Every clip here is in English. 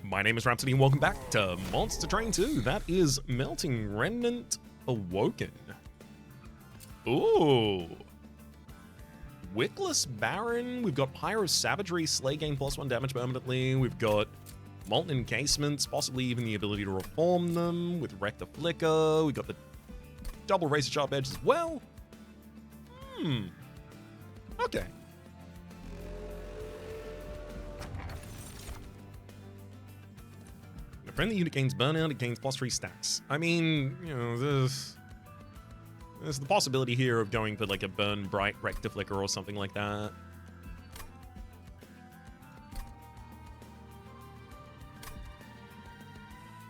My name is Rhapsody and welcome back to Monster Train 2. That is Melting Remnant Awoken. Ooh. Wickless Baron. We've got Pyro Savagery, Slay gain +1 damage permanently. We've got Molten Encasements, possibly even the ability to reform them with Rector Flicker. We've got the double Razor Sharp Edge as well. Okay. The friendly unit gains burnout, it gains +3 stacks. I mean, you know, there's the possibility here of going for like a Burn Bright Rector Flicker or something like that.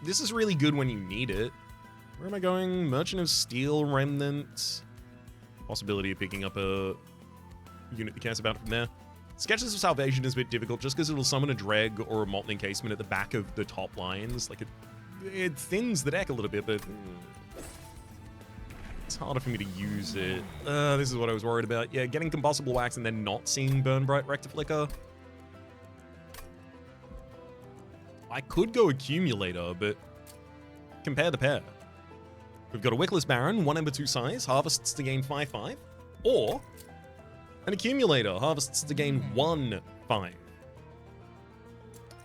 This is really good when you need it. Where am I going? Merchant of Steel Remnant. Possibility of picking up a unit that cares about it from there. Sketches of Salvation is a bit difficult just because it'll summon a Dreg or a Molten Encasement at the back of the top lines. Like, it thins the deck a little bit, but it's harder for me to use it. This is what I was worried about. Yeah, getting Combustible Wax and then not seeing Burn Bright Rector Flicker. I could go Accumulator, but compare the pair. We've got a Wickless Baron, 1 Ember 2 size, harvests to gain 5/5, or an Accumulator, harvests to gain 1/5.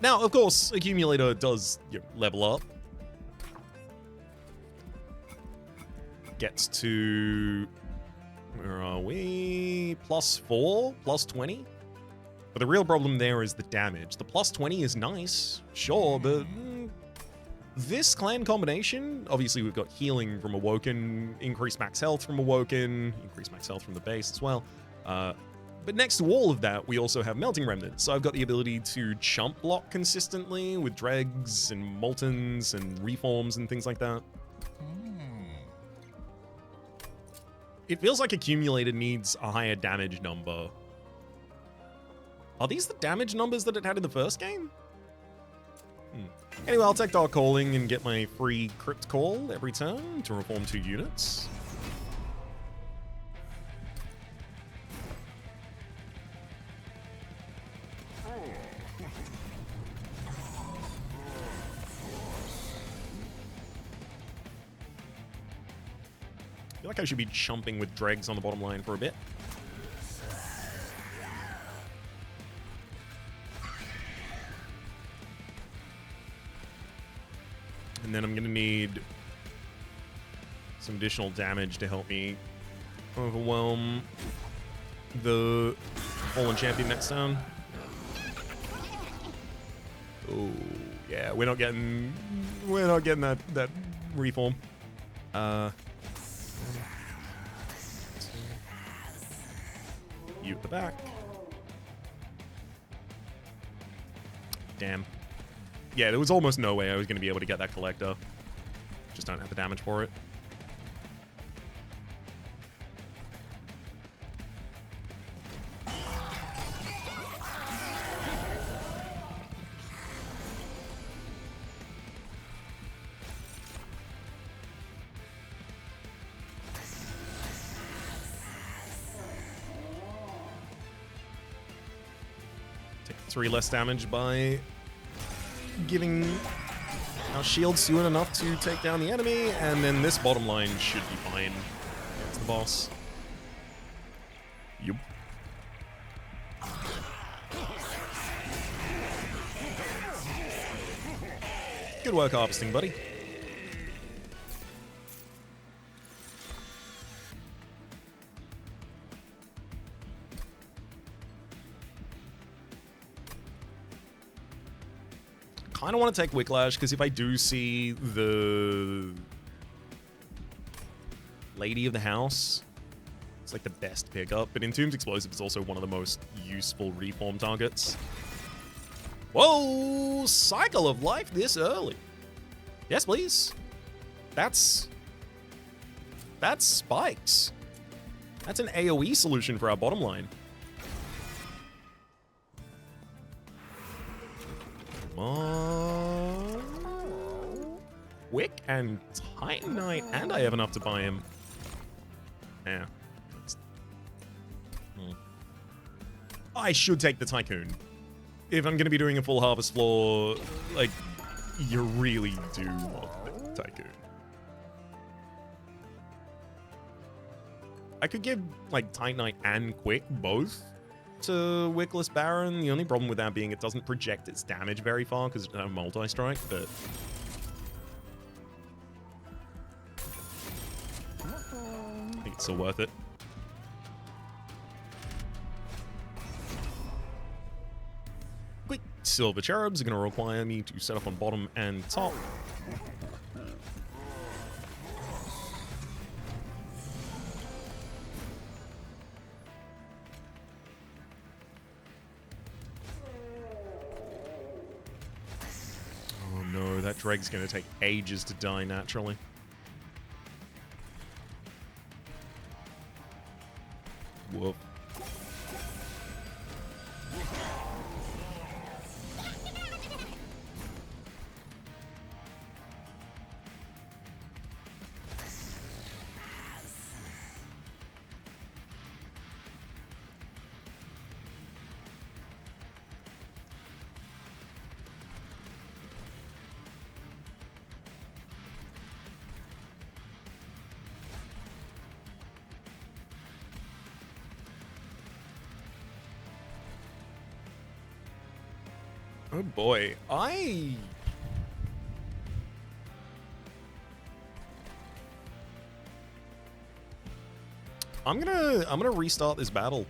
Now, of course, Accumulator does level up. Gets to, where are we? +4, +20. But the real problem there is the damage. The +20 is nice, sure, but this clan combination, obviously we've got healing from Awoken, increased max health from Awoken, increased max health from the base as well. But next to all of that, we also have Melting Remnant. So I've got the ability to chump block consistently with Dregs and Moltens and Reforms and things like that. It feels like Accumulator needs a higher damage number. Are these the damage numbers that it had in the first game? Anyway, I'll take Dark Calling and get my free Crypt Call every turn to reform 2 units. I feel like I should be chumping with Dregs on the bottom line for a bit. And then I'm going to need some additional damage to help me overwhelm the Fallen Champion next turn. Oh, yeah, we're not getting that reform. You at the back. Damn. Yeah, there was almost no way I was going to be able to get that Collector. Just don't have the damage for it. Take 3 less damage by giving our shields soon enough to take down the enemy, and then this bottom line should be fine against the boss. Yup. Good work harvesting, buddy. I don't want to take Wicklash, because if I do see the Lady of the House, it's like the best pickup. But Entombed Explosive is also one of the most useful reform targets. Whoa! Cycle of Life this early. Yes, please. That's spikes. That's an AoE solution for our bottom line. Wick and Titan Knight, and I have enough to buy him. Yeah. I should take the Tycoon. if I'm going to be doing a full harvest floor, like, you really do want the Tycoon. I could give, like, Titanite and Quick both to Wickless Baron. The only problem with that being it doesn't project its damage very far because it doesn't have multi-strike, but... I think it's still worth it. Quick Silver Cherubs are going to require me to set up on bottom and top. Oh no, that Dreg's going to take ages to die naturally. Whoop. Oh boy, I'm gonna restart this battle.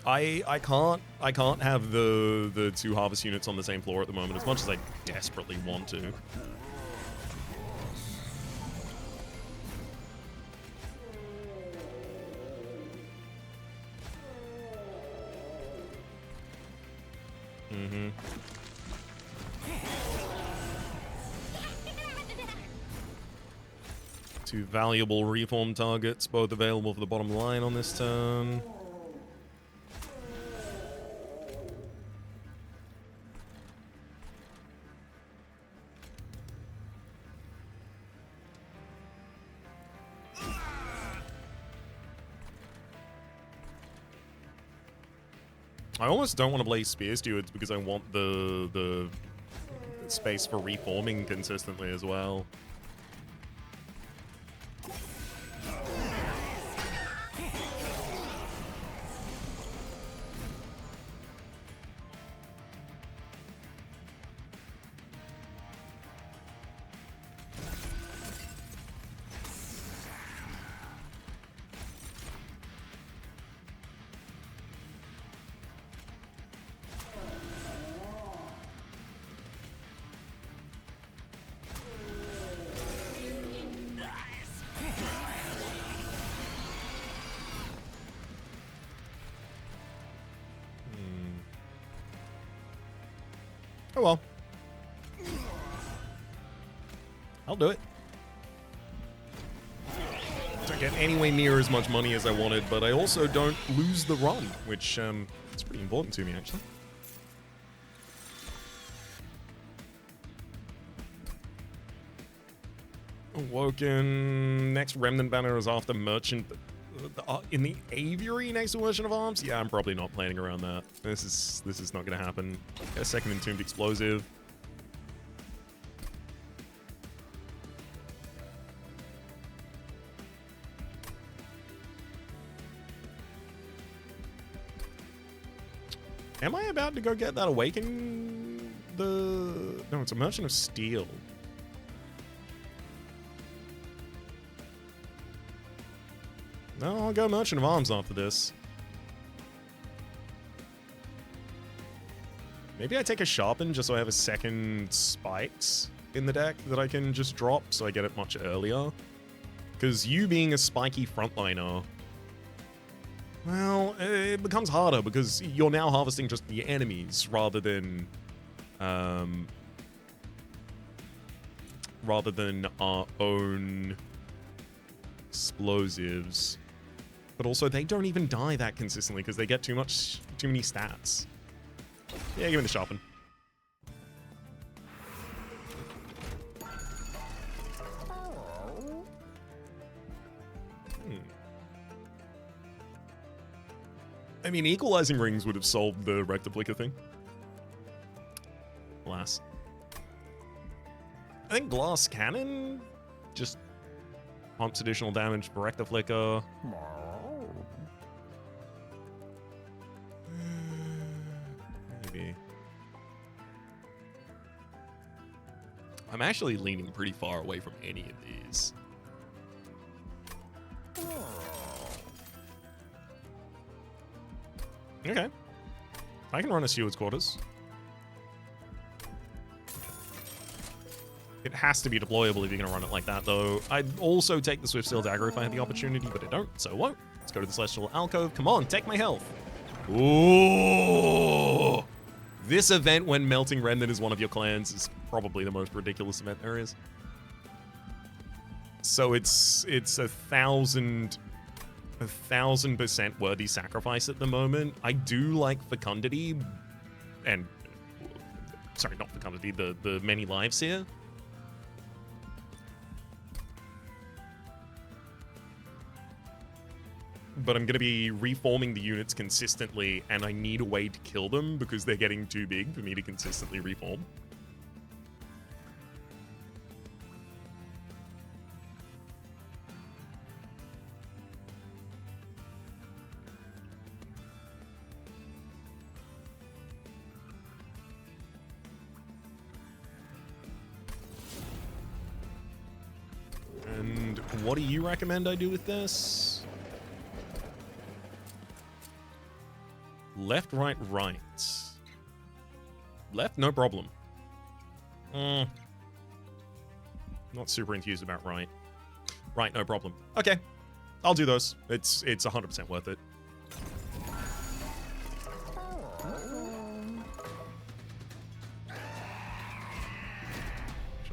I can't have the two harvest units on the same floor at the moment as much as I desperately want to. Two valuable reform targets, both available for the bottom line on this turn. I almost don't want to play Spear Stewards because I want the space for reforming consistently as well. Oh well. I'll do it. Don't get anywhere near as much money as I wanted, but I also don't lose the run, which is pretty important to me, actually. Awoken. Next Remnant Banner is after Merchant. In the Aviary next to Merchant of Arms? Yeah, I'm probably not planning around that. This is not going to happen. Get a second Entombed Explosive. Am I about to go get that Awaken? No, it's a Merchant of Steel. No, I'll go Merchant of Arms after this. Maybe I take a Sharpen just so I have a second Spikes in the deck that I can just drop so I get it much earlier. Because you being a spiky frontliner, well, it becomes harder because you're now harvesting just the enemies rather than our own explosives. But also, they don't even die that consistently because they get too many stats. Yeah, give me the Sharpen. I mean, equalizing rings would have solved the rectiplica thing. Alas. I think glass cannon just pumps additional damage for rectiplica. Maybe. I'm actually leaning pretty far away from any of these. Okay. I can run a steward's quarters. It has to be deployable if you're going to run it like that, though. I'd also take the Swift Steel Dagger if I had the opportunity, but I don't, so won't. Let's go to the Celestial Alcove. Come on, take my health. Ooh! This event when Melting Remnant is one of your clans is probably the most ridiculous event there is. So it's 1,000% worthy sacrifice at the moment. I do like Fecundity, and sorry, not Fecundity, the many lives here. But I'm going to be reforming the units consistently, and I need a way to kill them because they're getting too big for me to consistently reform. And what do you recommend I do with this? Left, right, right. Left, no problem. Not super enthused about right. Right, no problem. Okay, I'll do those. It's 100% worth it.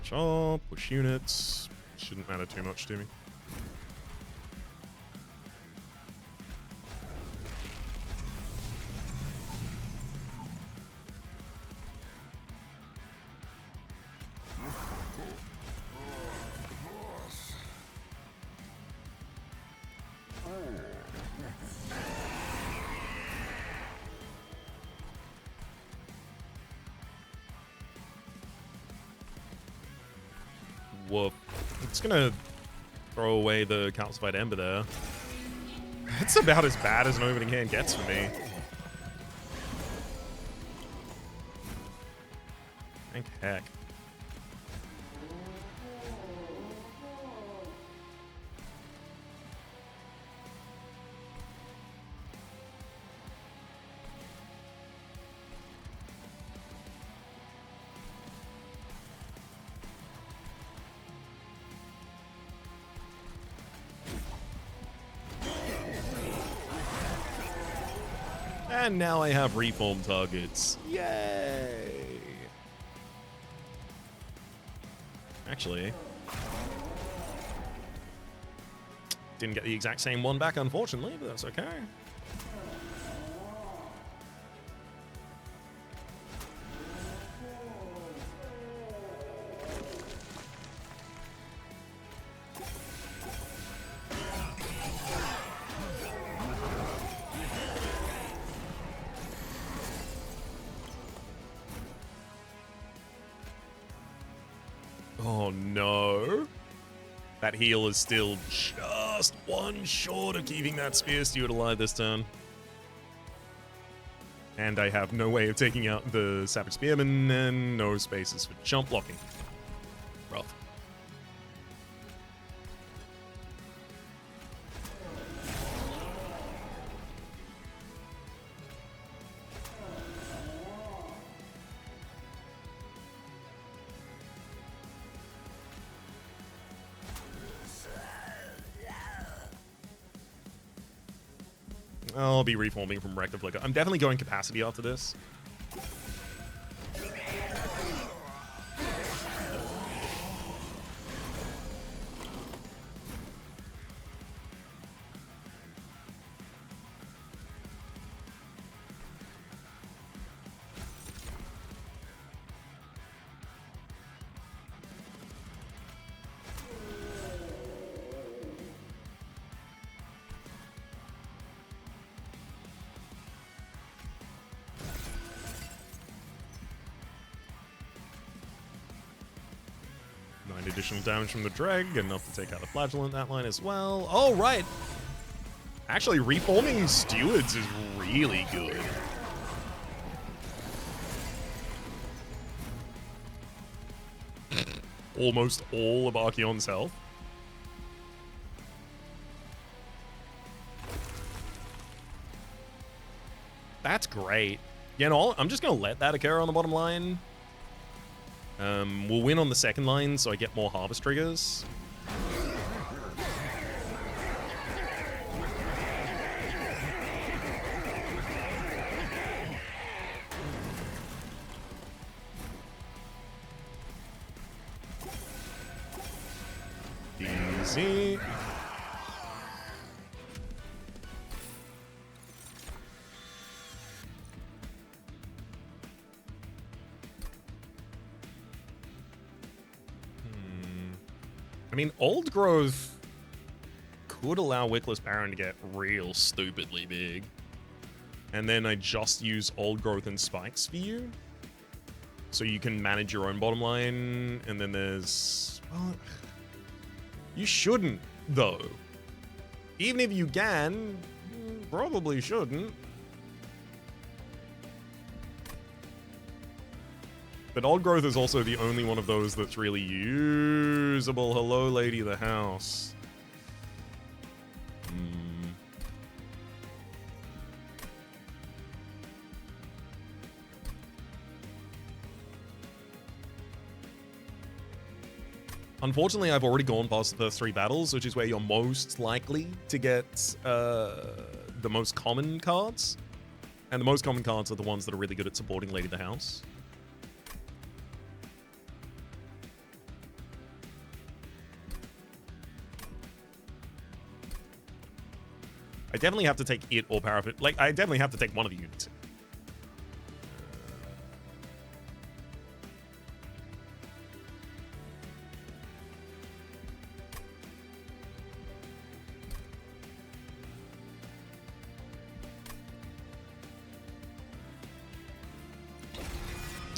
Cha-cha, push units. Shouldn't matter too much to me. Whoop. It's gonna throw away the calcified ember there. It's about as bad as an opening hand gets for me. Thank heck. And now I have reform targets. Yay! Actually, didn't get the exact same one back, unfortunately, but that's okay. Oh no. That heal is still just one short of keeping that Spear Steward alive this turn. And I have no way of taking out the Savage Spearman and no spaces for jump blocking. Rough. I'll be reforming from Rectiplica. I'm definitely going capacity after this. Find additional damage from the Dreg, enough to take out the Flagellant that line as well. Oh, right. Actually, reforming Stewards is really good. Almost all of Archeon's health. That's great. You know, I'm just going to let that occur on the bottom line. We'll win on the second line, so I get more harvest triggers. Easy. I mean, Old Growth could allow Wickless Baron to get real stupidly big. And then I just use Old Growth and Spikes for you. So you can manage your own bottom line. And then there's... Well, you shouldn't, though. Even if you can, you probably shouldn't. But Old Growth is also the only one of those that's really usable. Hello, Lady of the House. Unfortunately, I've already gone past the first 3 battles, which is where you're most likely to get the most common cards. And the most common cards are the ones that are really good at supporting Lady of the House. I definitely have to take it or Parapet. Like, I definitely have to take one of the units.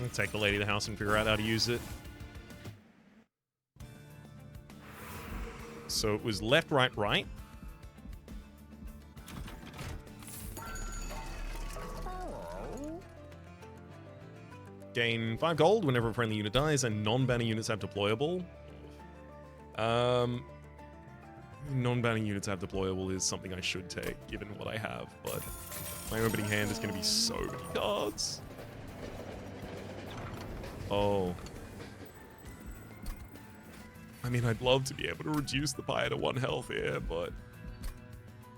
I'll take the Lady of the House and figure out how to use it. So it was left, right, right. Gain 5 gold whenever a friendly unit dies, and non-banner units have deployable. Non-banner units have deployable is something I should take, given what I have, but my opening hand is going to be so many cards. Oh. I mean, I'd love to be able to reduce the Pyre to 1 health here, but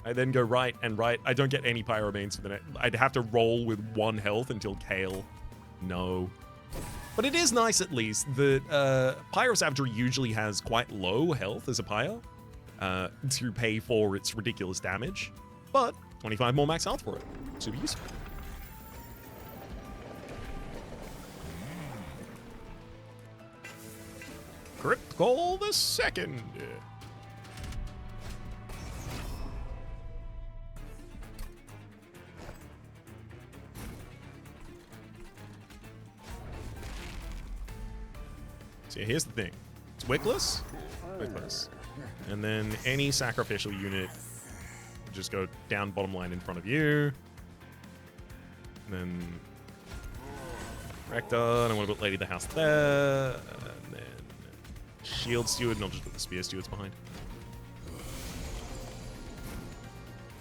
I then go right and right. I don't get any Pyromanes for the next. I'd have to roll with 1 health until Kale. No. But it is nice, at least, that Pyro Savagery usually has quite low health as a Pyre to pay for its ridiculous damage, but 25 more max health for it. Super useful. Crypt Call the Second. So here's the thing. It's Wickless. Wickless. And then any sacrificial unit just go down bottom line in front of you. And then Rector, and I want to put Lady of the House there. And then Shield Steward, and I'll just put the Spear Stewards behind.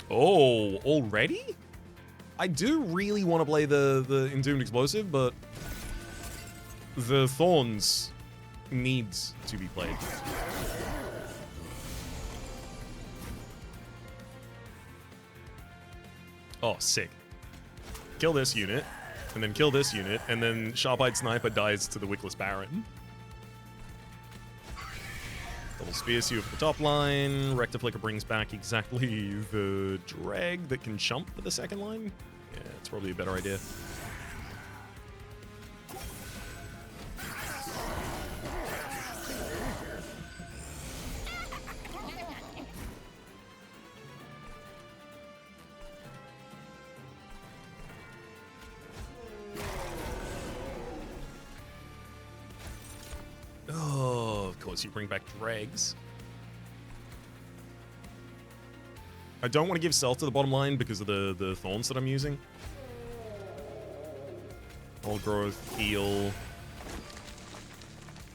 Oh, already? I do really want to play the Entombed Explosive, but the Thorns needs to be played. Oh, sick. Kill this unit, and then kill this unit, and then Sharp-Eyed Sniper dies to the Wickless Baron. Double Spear Sewer for the top line. Rector Flicker brings back exactly the drag that can chump for the second line. Yeah, it's probably a better idea. closer you bring back dregs. I don't want to give stealth to the bottom line because of the thorns that I'm using. Old growth, heal.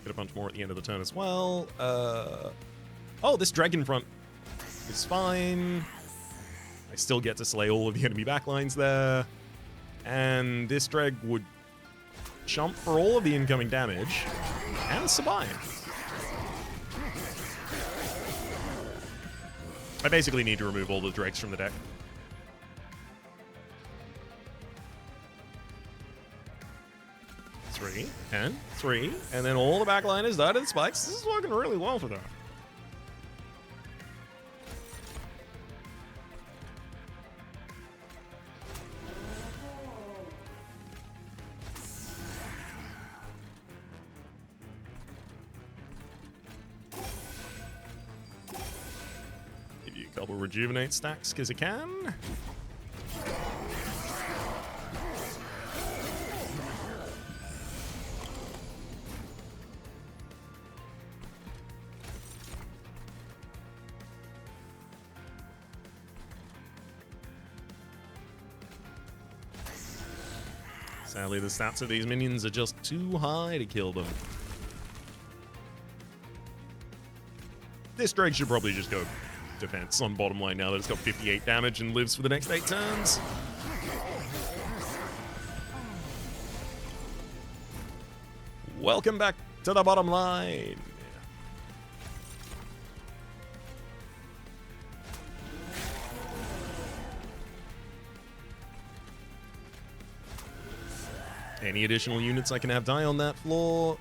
Get a bunch more at the end of the turn as well. Oh, this drag in front is fine. I still get to slay all of the enemy backlines there. And this drag would jump for all of the incoming damage and survive. I basically need to remove all the dregs from the deck. Three, and 3, and then all the backliners died in spikes. This is working really well for them. Give you a couple rejuvenate stacks because I can. Sadly, the stats of these minions are just too high to kill them. This drag should probably just go defense on bottom line now that it's got 58 damage and lives for the next 8 turns. Welcome back to the bottom line. Any additional units I can have die on that floor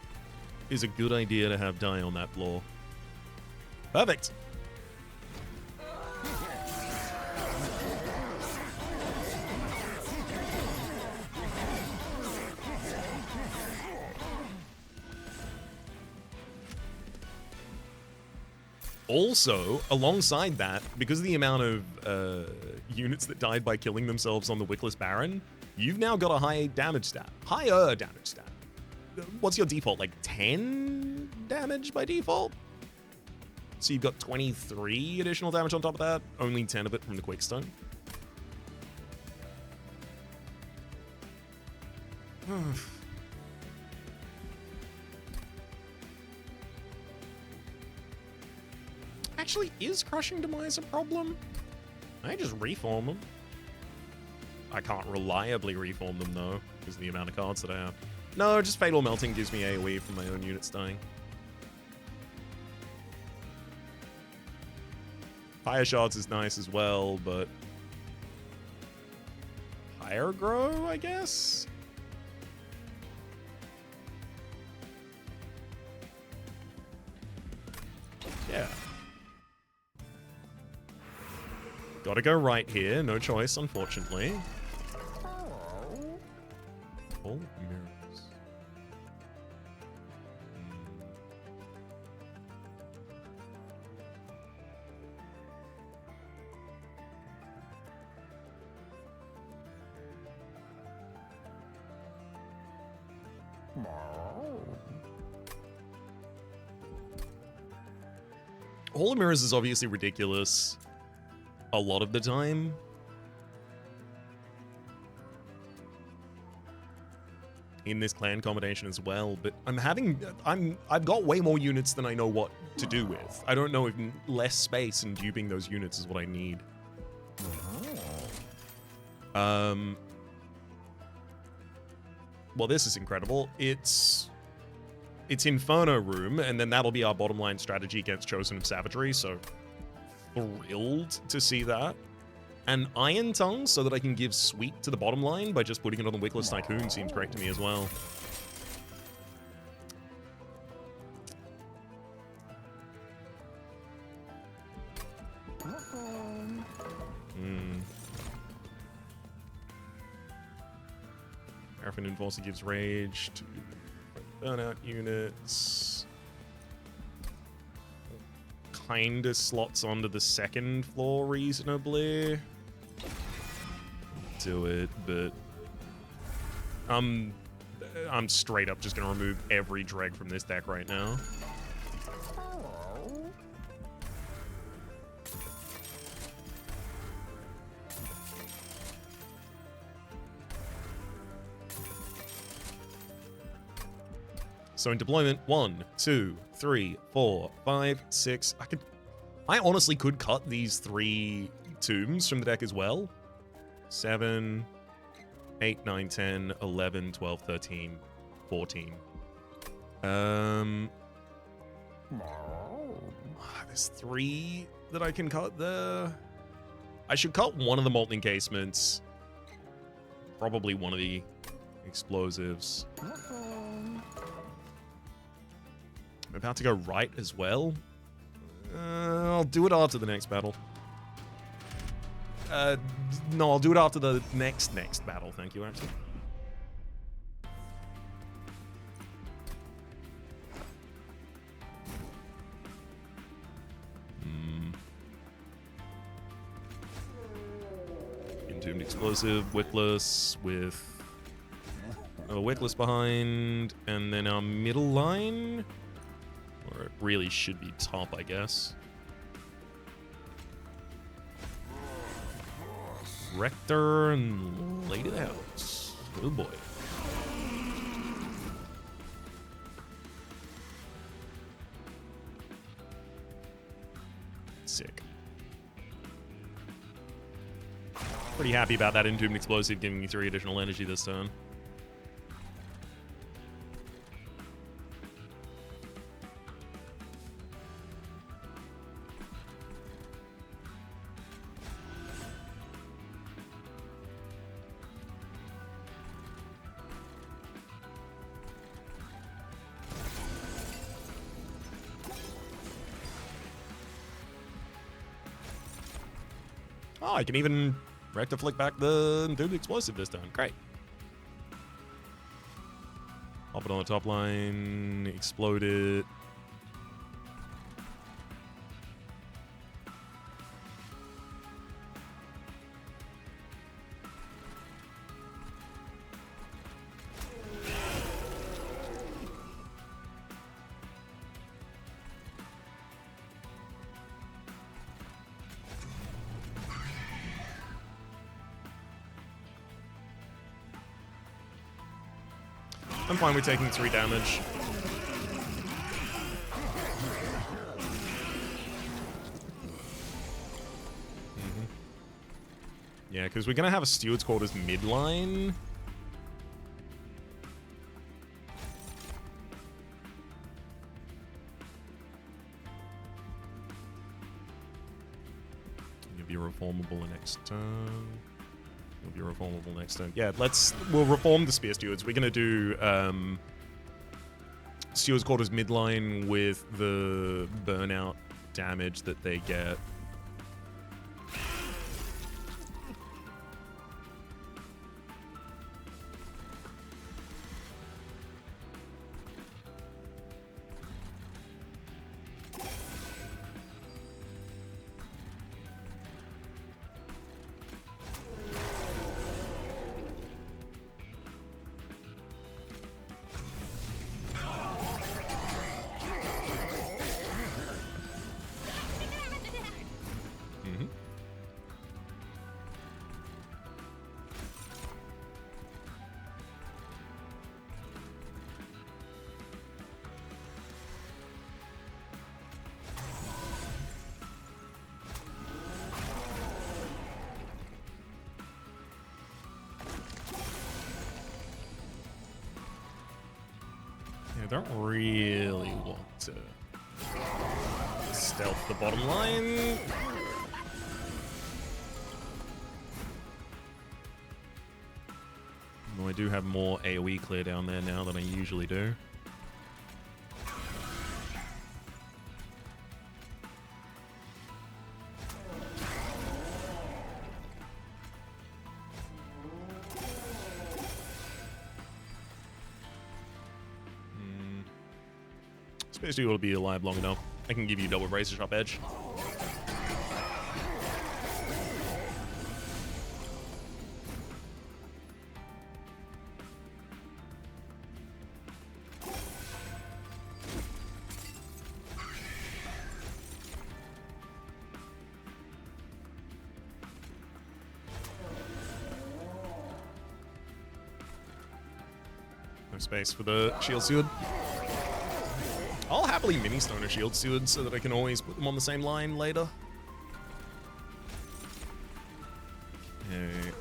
is a good idea to have die on that floor. Perfect. Also, alongside that, because of the amount of units that died by killing themselves on the Wickless Baron, you've now got a high damage stat. Higher damage stat. What's your default? Like 10 damage by default? So you've got 23 additional damage on top of that. Only 10 of it from the Quickstone. Actually, is Crushing Demise a problem? I just reform them. I can't reliably reform them, though, because of the amount of cards that I have. No, just Fatal Melting gives me AoE from my own units dying. Fire Shards is nice as well, but... Higher Grow, I guess? Yeah. Gotta go right here, no choice, unfortunately. All mirrors. Hall of Mirrors is obviously ridiculous a lot of the time. In this clan combination as well, but I've got way more units than I know what to do with. I don't know if less space and duping those units is what I need. Well, this is incredible. It's Inferno Room, and then that'll be our bottom line strategy against Chosen of Savagery, so thrilled to see that. And Iron Tongue, so that I can give Sweet to the bottom line by just putting it on the Wickless Tycoon, seems great to me as well. Paraffin Enforcer gives Rage to Burnout units. Kinda slots onto the second floor reasonably. Do it, but I'm straight up just gonna remove every dreg from this deck right now. So in deployment, 1, 2, 3, 4, 5, 6. I honestly could cut these 3 tombs from the deck as well. 7, 8, 9, 10, 11, 12, 13, 14. There's 3 that I can cut there. I should cut one of the molten encasements. Probably one of the explosives. I'm about to go right as well. I'll do it after the next battle. No, I'll do it after the next battle. Thank you, Rhapsody. Entombed explosive, wickless with a wickless behind, and then our middle line, or it really should be top, I guess. Rector and Lady of the House. Oh boy. Sick. Pretty happy about that Entombed Explosive giving me 3 additional energy this turn. Oh, I can even Rector flick back the Entombed Explosive this turn. Great. Pop it on the top line, explode it. I'm fine with taking 3 damage. Yeah, because we're going to have a Steward's Quarters midline. You'll be reformable the next turn. Be reformable next turn. Yeah, we'll reform the Spear Stewards. We're gonna do Steward's Quarters midline with the burnout damage that they get. I don't really want to stealth the bottom line. Though I do have more AoE clear down there now than I usually do. Especially will be alive long enough. I can give you double razor sharp edge. No space for the shield steward. I'll happily mini-stone a shield steward so that I can always put them on the same line later. Okay.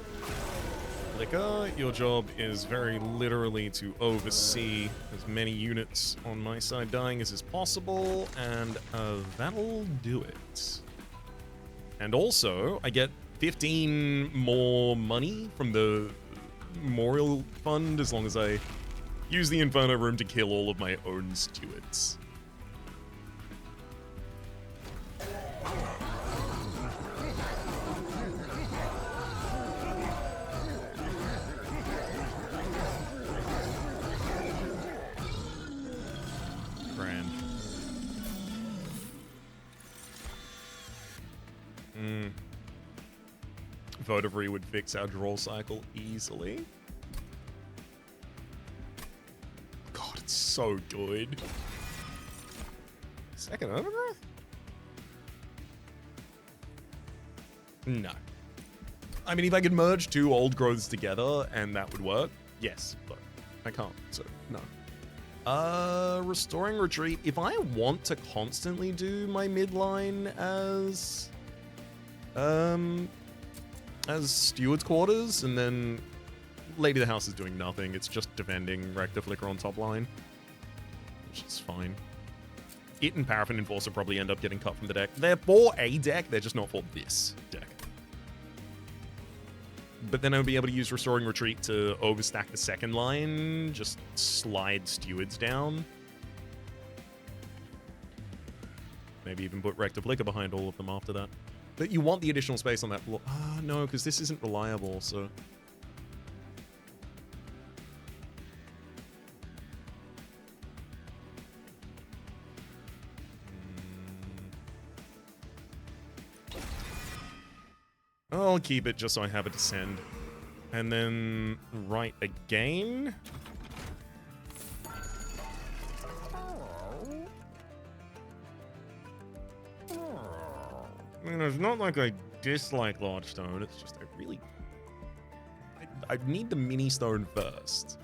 Liquor, your job is very literally to oversee as many units on my side dying as is possible, and that'll do it. And also, I get 15 more money from the Memorial Fund as long as I use the Inferno Room to kill all of my own stewards. Grand. Vote of Re would fix our draw cycle easily. God, it's so good. Second overgrowth? No. I mean, if I could merge two old growths together and that would work, yes, but I can't, so no. Restoring Retreat. If I want to constantly do my midline as Steward's Quarters, and then Lady of the House is doing nothing. It's just defending Rector Flicker on top line, which is fine. It and Paraffin Enforcer probably end up getting cut from the deck. They're for a deck, they're just not for this deck. But then I'll be able to use Restoring Retreat to overstack the second line, just slide Stewards down. Maybe even put Rector Flicker behind all of them after that. But you want the additional space on that block. Ah, no, because this isn't reliable, so... I'll keep it just so I have a Descend. And then right again. I mean, it's not like I dislike Large Stone, it's just I really... I need the Mini Stone first.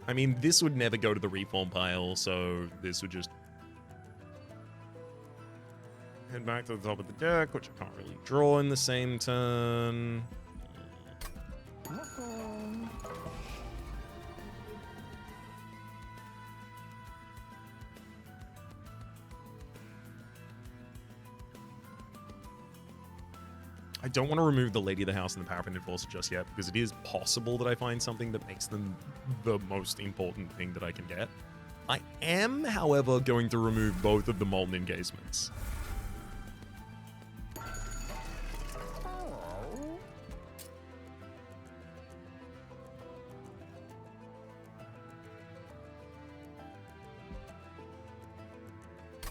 I mean, this would never go to the reform pile, so this would just head back to the top of the deck, which I can't really draw in the same turn. I don't want to remove the Lady of the House and the Paraffin Enforcer just yet, because it is possible that I find something that makes them the most important thing that I can get. I am, however, going to remove both of the Molten Engagements.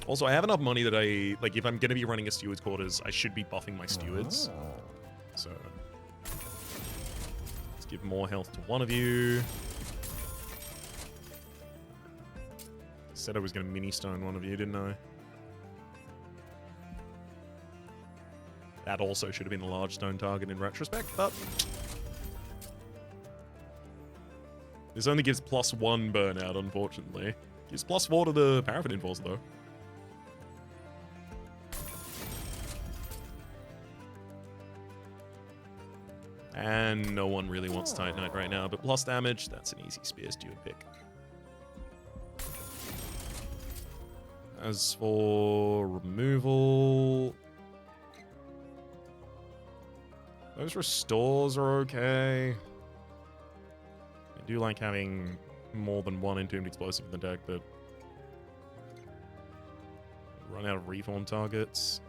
Also, I have enough money that like, if I'm going to be running a Steward's Quarters, I should be buffing my Stewards. So, let's give more health to one of you. Said I was going to mini-stone one of you, didn't I? That also should have been the large stone target in retrospect, but... this only gives +1 burnout, unfortunately. Gives +4 to the Paraffin Enforcer, though. And no one really wants Titanite right now, but plus damage, that's an easy Spear Steward pick. As for removal... those restores are okay. I do like having more than one Entombed Explosive in the deck, but... run out of reform targets.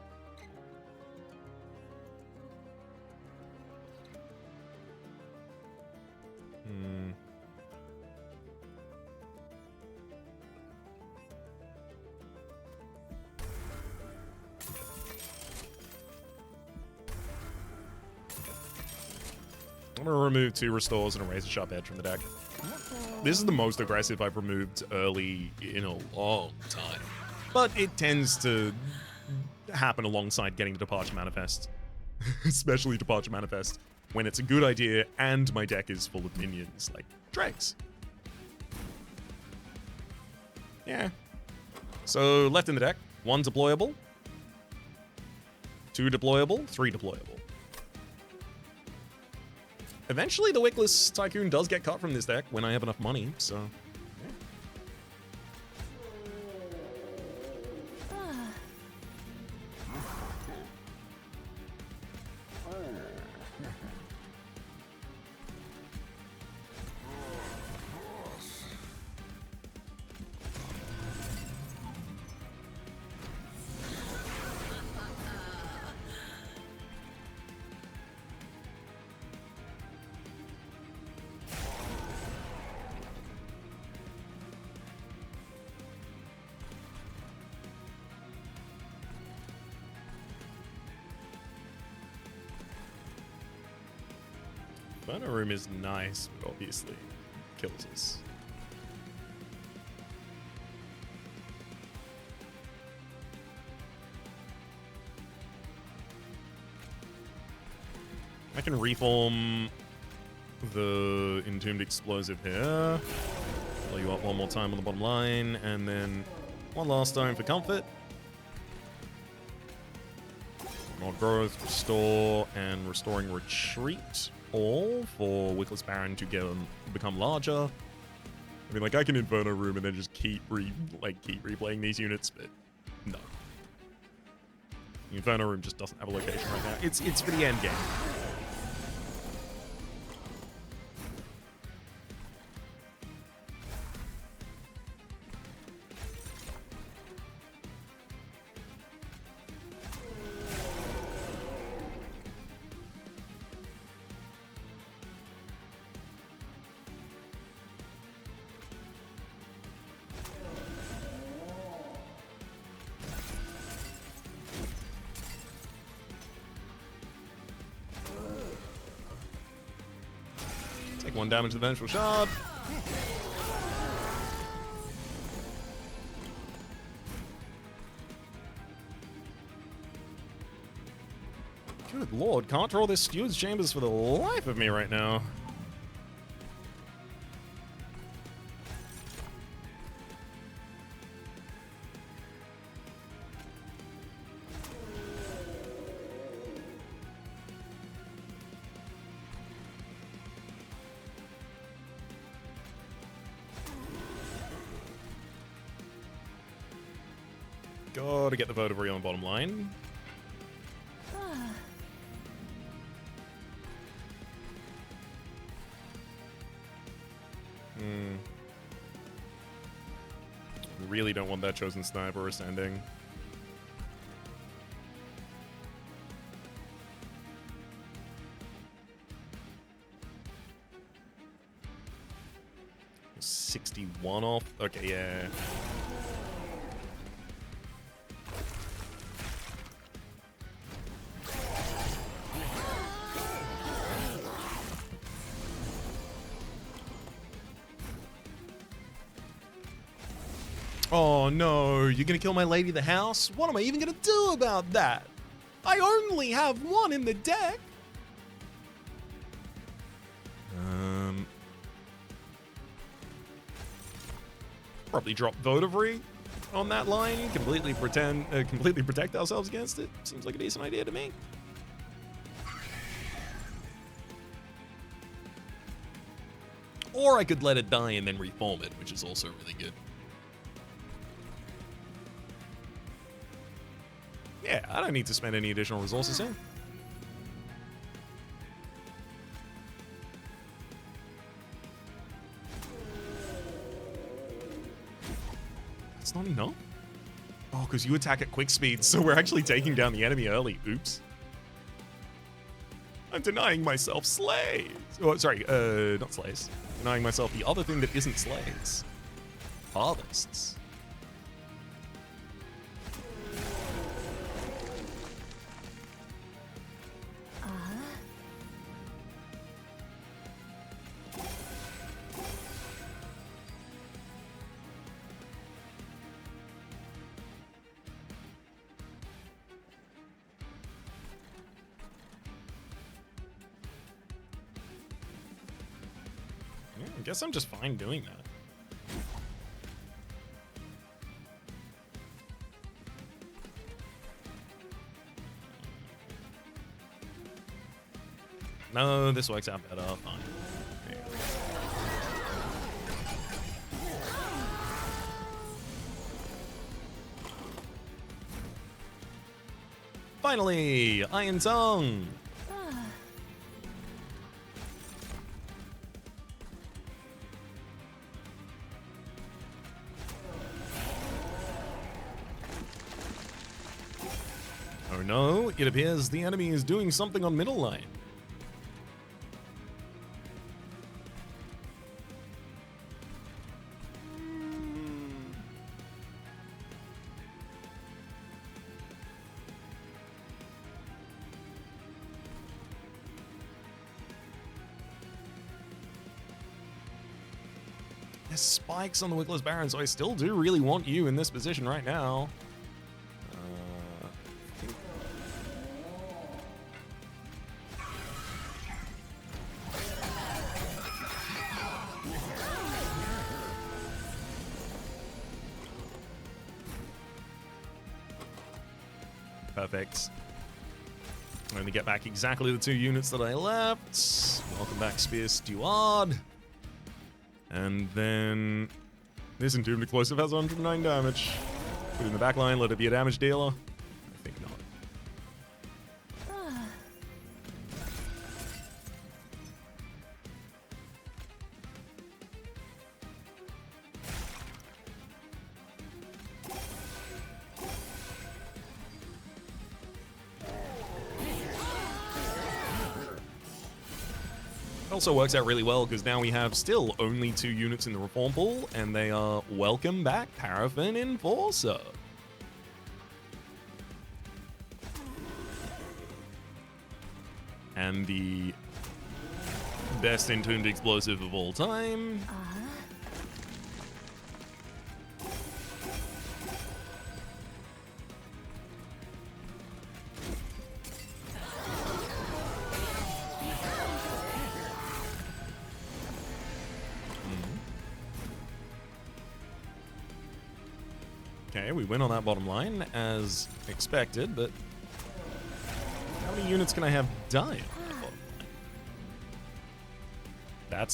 I'm going to remove 2 restores and a Razor Sharp Edge from the deck. This is the most aggressive I've removed early in a long time. But it tends to happen alongside getting the Departure Manifest. Especially Departure Manifest. when it's a good idea and my deck is full of minions, like dregs. Yeah. So left in the deck, 1 deployable, 2 deployable, 3 deployable. Eventually the Wickless Tycoon does get cut from this deck when I have enough money, so... Inferno Room is nice, but obviously kills us. I can reform the Entombed Explosive here. Blow you up one more time on the bottom line, and then one last time for comfort. More growth, restore, and restoring retreat. All for Wickless Baron to become larger. I mean, like, I can Inferno Room and then just keep replaying these units, but no. The Inferno Room just doesn't have a location right now. It's for the end game. Take 1 damage to the Vengeful Shard. Good lord, can't draw this Steward's Chambers for the life of me right now. Gotta get the vote of Rio on bottom line. Really don't want that Chosen Sniper ascending. $61 off. Okay, yeah. Oh no, you're gonna kill my Lady of the House? What am I even gonna do about that? I only have 1 in the deck! Probably drop Votivary on that line, completely protect ourselves against it. Seems like a decent idea to me. Or I could let it die and then reform it, which is also really good. Yeah, I don't need to spend any additional resources here. That's not enough? Oh, because you attack at quick speed, so we're actually taking down the enemy early. Oops. I'm denying myself slays. Oh, sorry, not slays. Denying myself the other thing that isn't slays. Harvests. I guess I'm just fine doing that. No, this works out better. Fine. There you go. Finally, Iron Tongue. Oh no, it appears the enemy is doing something on middle line. There's spikes on the Wickless Baron, so I still do really want you in this position right now. Perfect. I'm going to get back exactly the 2 units that I left. Welcome back, Spear Steward. And then this Entombed Explosive has 109 damage. Put it in the back line, let it be a damage dealer. I think not. Also works out really well because now we have still only 2 units in the reform pool, and they are Welcome Back Paraffin Enforcer. And the best Entombed Explosive of all time. Okay, we win on that bottom line, as expected, but how many units can I have die on that bottom line?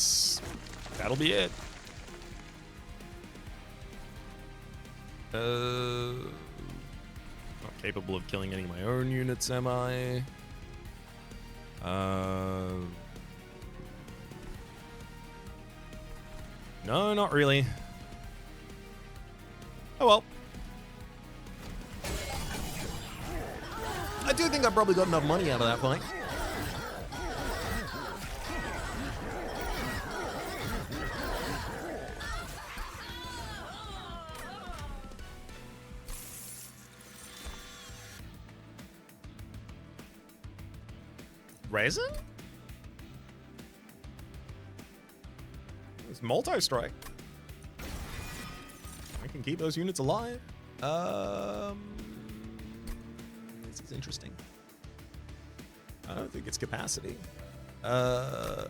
That'll be it. Not capable of killing any of my own units, am I? No, not really. Oh well. I do think I probably got enough money out of that fight. Resin? It's multi-strike. I can keep those units alive. This is interesting. I don't think it's capacity. I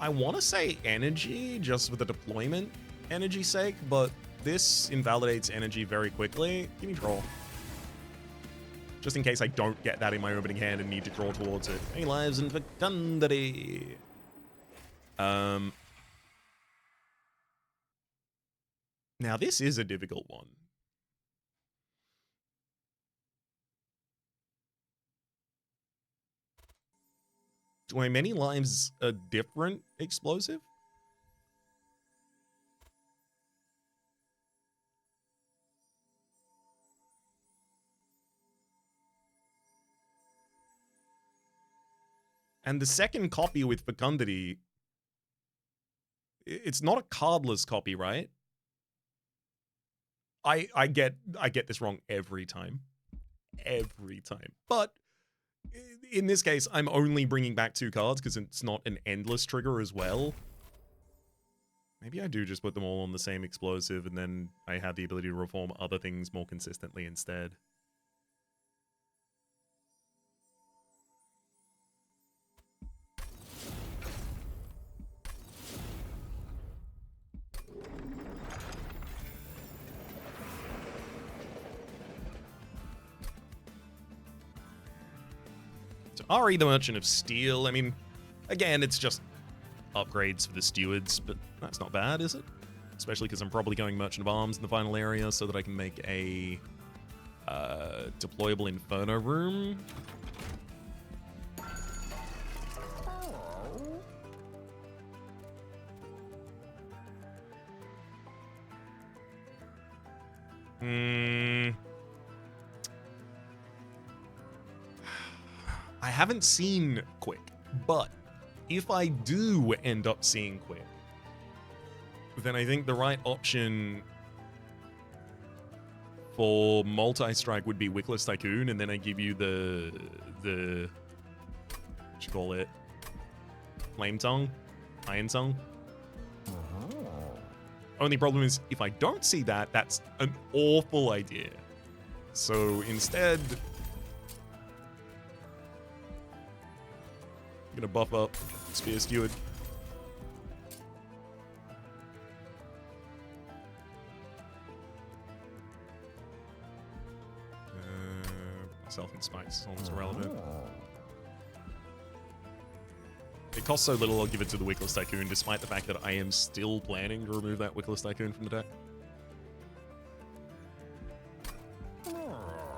want to say energy just for the deployment energy sake, but this invalidates energy very quickly. Give me draw. Just in case I don't get that in my opening hand and need to draw towards it. Any lives in fecundity. Now this is a difficult one. Do my many lives a different explosive? And the second copy with fecundity, it's not a cardless copy, right? I get this wrong every time. Every time. But in this case, I'm only bringing back 2 cards because it's not an endless trigger as well. Maybe I do just put them all on the same explosive and then I have the ability to reform other things more consistently instead. Ari the Merchant of Steel. I mean, again, it's just upgrades for the stewards, but that's not bad, is it? Especially because I'm probably going Merchant of Arms in the final area so that I can make a deployable Inferno room. I haven't seen Quick, but if I do end up seeing Quick, then I think the right option for multi-strike would be Wickless Tycoon, and then I give you the what you call it? Flame Tongue? Iron Tongue? Only problem is, if I don't see that, that's an awful idea. So instead, I'm gonna buff up Spear Steward. Self and Spikes is almost irrelevant. It costs so little, I'll give it to the Wickless Tycoon, despite the fact that I am still planning to remove that Wickless Tycoon from the deck.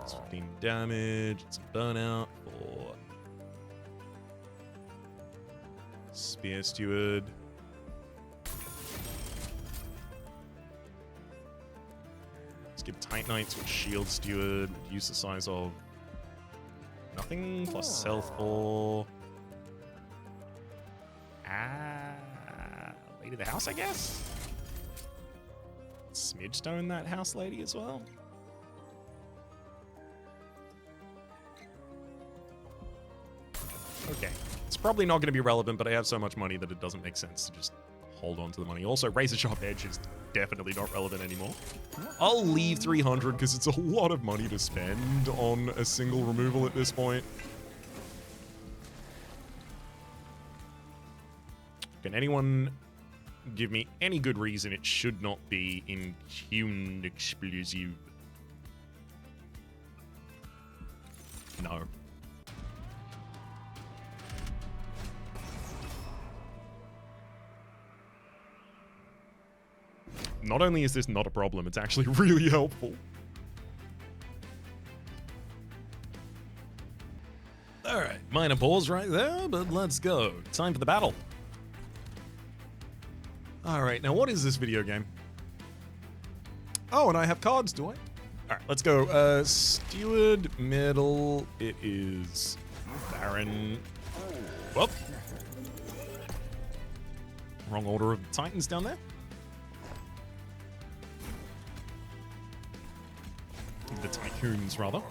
It's 15 damage, it's a burnout for Spear Steward. Let's give Tight Knight to a Shield Steward, reduce the size of nothing, plus Stealth 4. Lady of the House, I guess? Smidge Stone that House Lady as well? Okay. It's probably not going to be relevant, but I have so much money that it doesn't make sense to just hold on to the money. Also, Razor Sharp Edge is definitely not relevant anymore. I'll leave 300 because it's a lot of money to spend on a single removal at this point. Can anyone give me any good reason it should not be Entombed Explosive? No. Not only is this not a problem, it's actually really helpful. Alright, minor pause right there, but let's go. Time for the battle. Alright, now what is this video game? Oh, and I have cards, do I? Alright, let's go. Steward, middle, it is Baron. Whoop. Wrong order of Titans down there. The Tycoons, rather.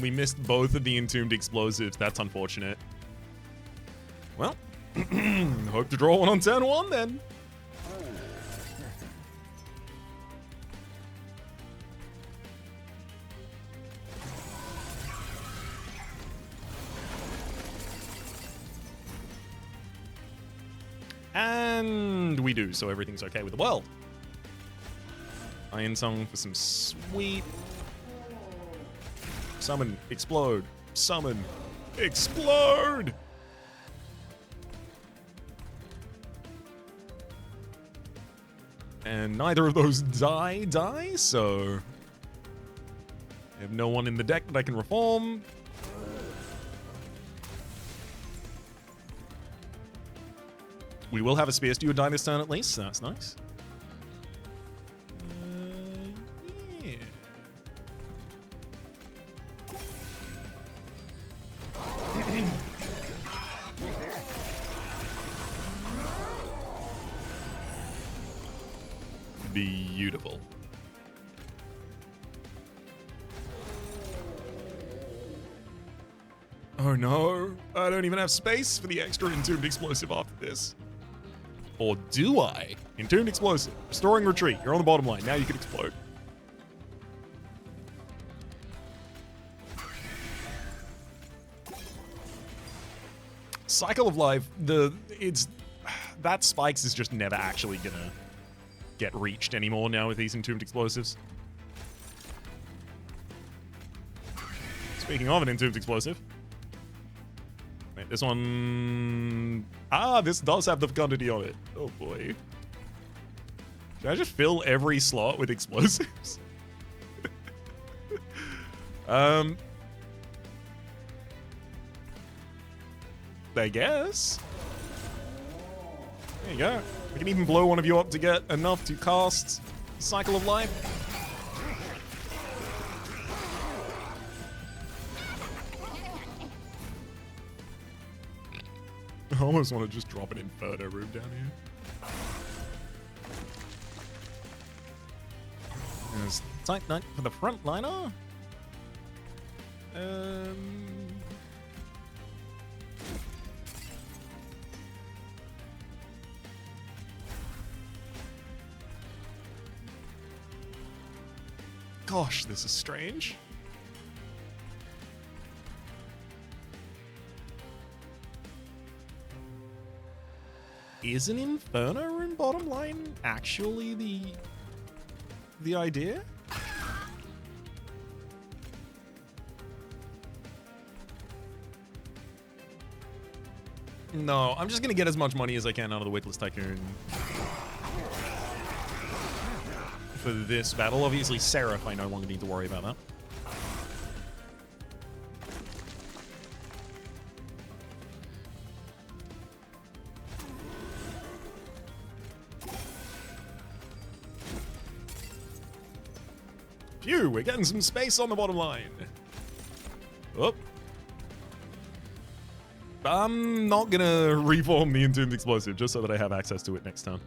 We missed both of the Entombed Explosives. That's unfortunate. Well, hope to draw one on turn 1 then. And we do, so everything's okay with the world. Iron Song for some sweet... Summon, explode, summon, explode! And neither of those die, so... I have no one in the deck that I can reform. We will have a Spear Steward die this turn at least, so that's nice. Yeah. Beautiful. Oh no, I don't even have space for the extra Entombed Explosive after this. Or do I? Entombed Explosive. Restoring Retreat. You're on the bottom line. Now you can explode. Cycle of Life, that Spikes is just never actually gonna get reached anymore now with these entombed explosives. Speaking of an entombed explosive. Wait, this one... Ah, this does have the fecundity on it. Oh boy. Should I just fill every slot with explosives? I guess. There you go. We can even blow one of you up to get enough to cast Cycle of Life. I almost want to just drop an Inferno room down here. There's Tight Knight for the frontliner. Gosh, this is strange. Is an Inferno room bottom line actually the idea? No, I'm just gonna get as much money as I can out of the Wickless Tycoon for this battle. Obviously, Seraph, I no longer need to worry about that. Phew, we're getting some space on the bottom line. Oh. I'm not gonna reform the Entombed Explosive just so that I have access to it next time.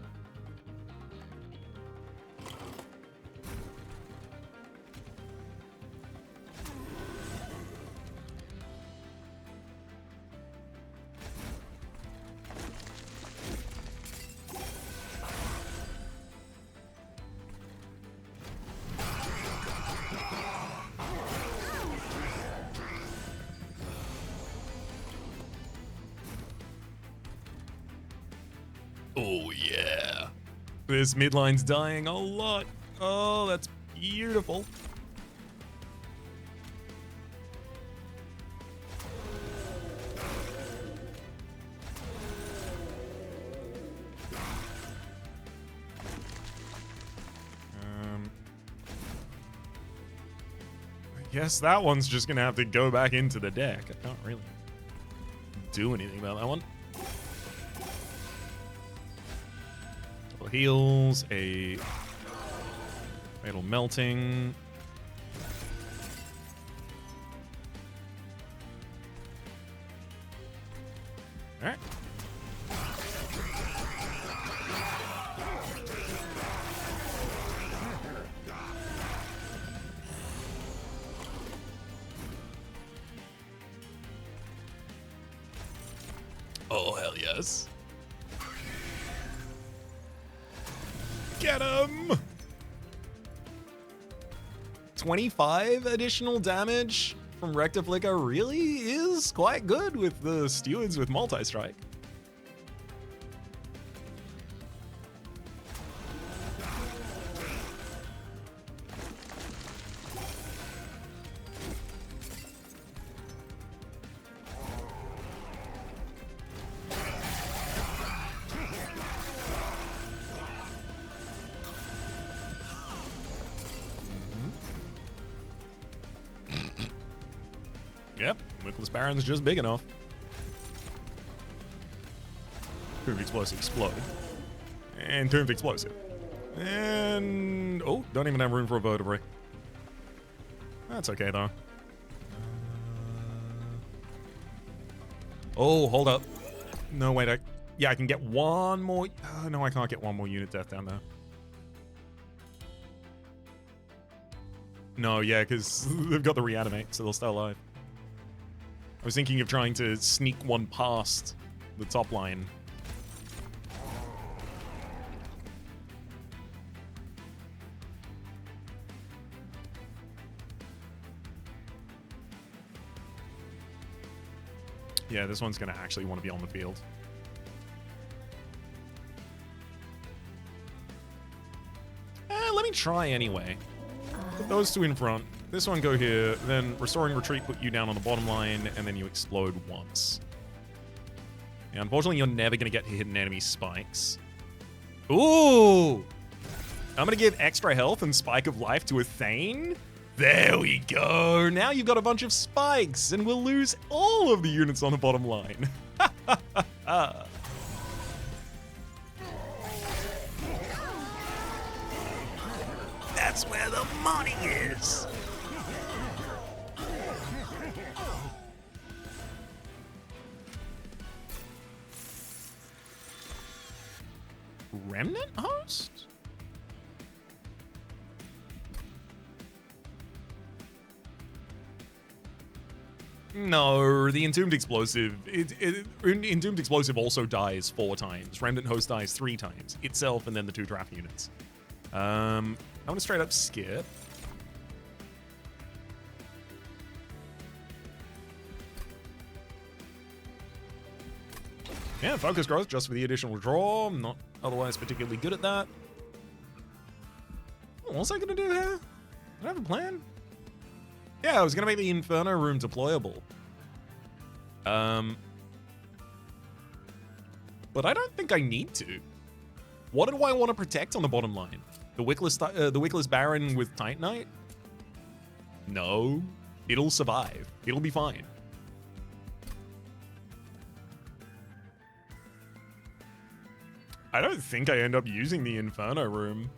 Oh, yeah. This midline's dying a lot. Oh, that's beautiful. I guess that one's just gonna have to go back into the deck. I can't really do anything about that one. Heals, a fatal melting. All right. Oh, hell yes. Get him! 25 additional damage from Rectiflicker really is quite good with the stewards with multi-strike. Yep, Wickless Baron's just big enough. Entombed Explosive explode. And Entombed Explosive. And... oh, don't even have room for a vertebrae. That's okay, though. Oh, hold up. No, wait, yeah, I can get one more... no, I can't get one more unit death down there. No, yeah, because they've got the reanimate, so they'll stay alive. I was thinking of trying to sneak one past the top line. Yeah, this one's going to actually want to be on the field. let me try anyway. Put those two in front. This one go here, then Restoring Retreat put you down on the bottom line, and then you explode once. Yeah, unfortunately, you're never going to get to hidden enemy spikes. Ooh! I'm going to give extra health and Spike of Life to a Thane. There we go. Now you've got a bunch of spikes, and we'll lose all of the units on the bottom line. That's where the money is. Remnant host? No, the Entombed Explosive. Entombed Explosive also dies 4 times. Remnant host dies 3 times. Itself and then the 2 draft units. I'm gonna straight up skip. Yeah, focus growth just for the additional draw. I'm not otherwise particularly good at that. What was I gonna do here? Did I have a plan? Yeah, I was gonna make the Inferno room deployable. But I don't think I need to. What do I want to protect on the bottom line? The Wickless Baron with Titanite? No. It'll survive. It'll be fine. I don't think I end up using the Inferno room.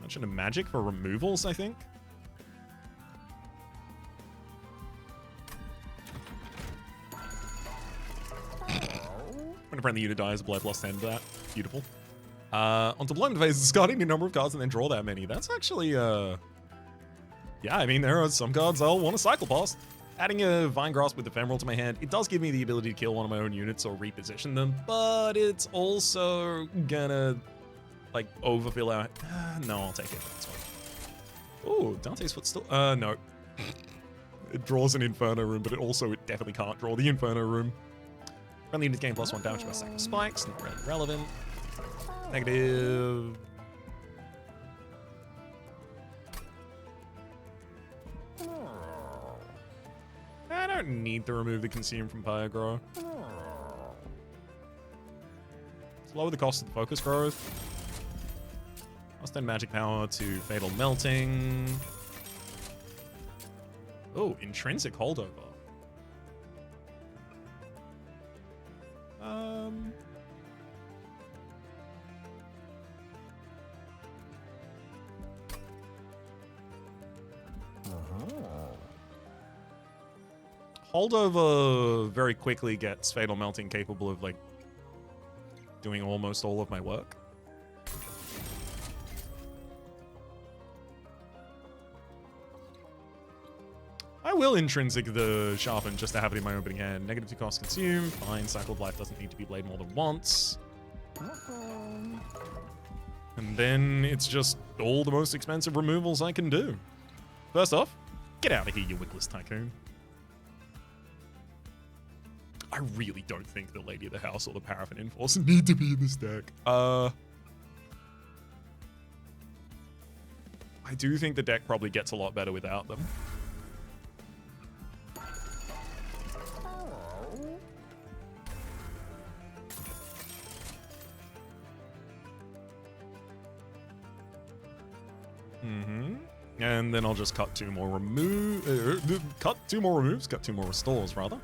Mention of magic for removals, I think. When a friendly unit dies, apply +10 to that. Beautiful. On deployment phase, discard any number of cards and then draw that many. That's actually, yeah, I mean, there are some cards I'll want to cycle past. Adding a Vine Grasp with Ephemeral to my hand, it does give me the ability to kill one of my own units or reposition them, but it's also gonna, like, overfill out. No, I'll take it. That's fine. Oh, Dante's Footstool. No. It draws an Inferno room, but it definitely can't draw the Inferno room. Friendly units gain +1 damage by stack of spikes. Not really relevant. Negative. I don't need to remove the Consume from Pyrogrow. Let's lower the cost of the focus growth. +10 magic power to Fatal Melting. Oh, Intrinsic Holdover. Holdover very quickly gets Fatal Melting capable of, like, doing almost all of my work. I will Intrinsic the Sharpen just to have it in my opening hand. -2 cost consume. Fine, Cycle of Life doesn't need to be played more than once. And then it's just all the most expensive removals I can do. First off, get out of here, you Wickless Tycoon. I really don't think the Lady of the House or the Paraffin Enforcer need to be in this deck. I do think the deck probably gets a lot better without them. And then I'll just cut 2 more cut 2 more removes, cut 2 more restores, rather.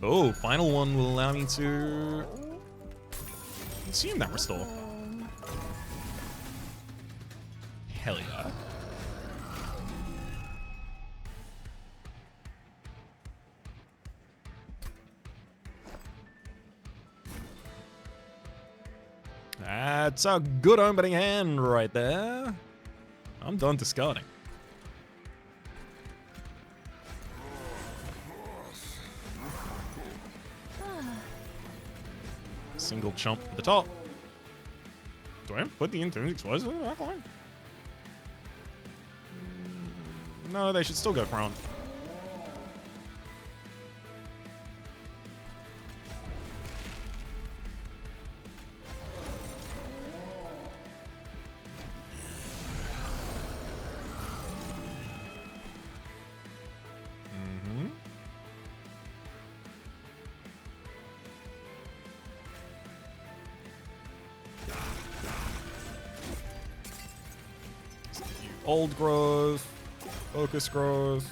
Oh, final one will allow me to consume that restore. Hell yeah. That's a good opening hand right there. I'm done discarding. Single chump at the top. Do I put the Entombed Explosive in the back line? No, they should still go front. Old growth. Focus growth.